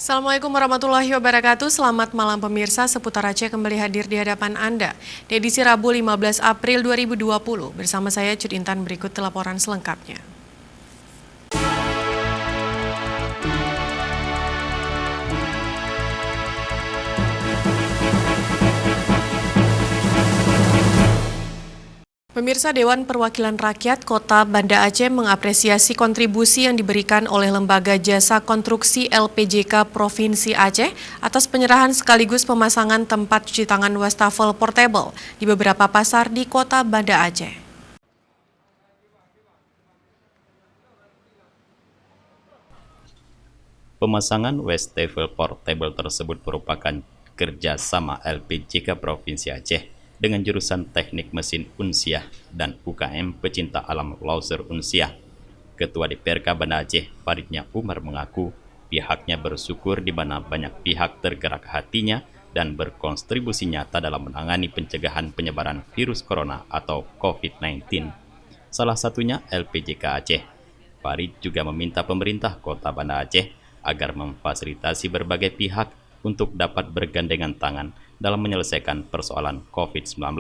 Assalamualaikum warahmatullahi wabarakatuh. Selamat malam pemirsa, Seputar Aceh kembali hadir di hadapan Anda di edisi Rabu 15 April 2020. Bersama saya Cud Intan, berikut laporan selengkapnya. Pemirsa, Dewan Perwakilan Rakyat Kota Banda Aceh mengapresiasi kontribusi yang diberikan oleh Lembaga Jasa Konstruksi LPJK Provinsi Aceh atas penyerahan sekaligus pemasangan tempat cuci tangan wastafel portable di beberapa pasar di Kota Banda Aceh. Pemasangan wastafel portable tersebut merupakan kerjasama LPJK Provinsi Aceh dengan jurusan Teknik Mesin Unsiah dan UKM Pecinta Alam Lauser Unsiah. Ketua DPRK Banda Aceh, Faridnya Umar mengaku pihaknya bersyukur di mana banyak pihak tergerak hatinya dan berkontribusi nyata dalam menangani pencegahan penyebaran virus corona atau COVID-19. Salah satunya LPJK Aceh. Farid juga meminta pemerintah Kota Banda Aceh agar memfasilitasi berbagai pihak untuk dapat bergandengan tangan dalam menyelesaikan persoalan COVID-19.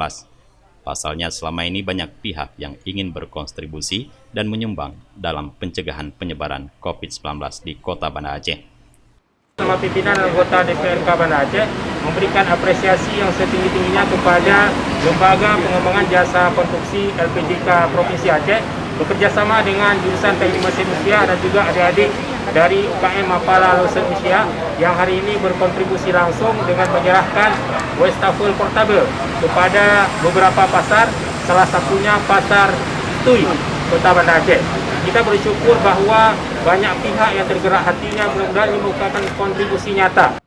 Pasalnya selama ini banyak pihak yang ingin berkontribusi dan menyumbang dalam pencegahan penyebaran COVID-19 di Kota Banda Aceh. Sama pimpinan anggota DPRK Banda Aceh memberikan apresiasi yang setinggi-tingginya kepada Lembaga Pengembangan Jasa Konstruksi LPJK Provinsi Aceh bekerjasama dengan jurusan Teknik Mesin Unsiah dan juga adik-adik dari UKM Mapala Lauser Unsiah yang hari ini berkontribusi langsung dengan menyerahkan wastafel portable kepada beberapa pasar, salah satunya Pasar Tui, Kota Banda Aceh. Kita bersyukur bahwa banyak pihak yang tergerak hatinya, mudah-mudahan ini merupakan kontribusi nyata.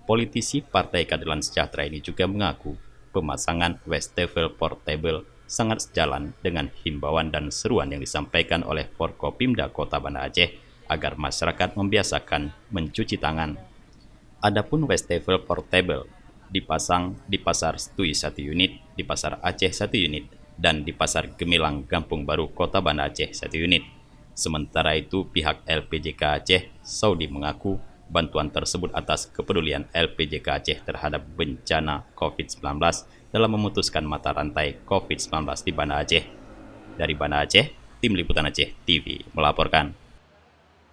Politisi Partai Keadilan Sejahtera ini juga mengaku pemasangan wastafel portable sangat sejalan dengan himbauan dan seruan yang disampaikan oleh Forkopimda Kota Banda Aceh agar masyarakat membiasakan mencuci tangan. Adapun wastafel portable dipasang di Pasar Tui 1 unit, di Pasar Aceh 1 unit, dan di Pasar Gemilang Kampung Baru Kota Banda Aceh 1 unit. Sementara itu, pihak LPJK Aceh Saudi mengaku bantuan tersebut atas kepedulian LPJK Aceh terhadap bencana COVID-19 dalam memutuskan mata rantai COVID-19 di Banda Aceh. Dari Banda Aceh, Tim Liputan Aceh TV melaporkan.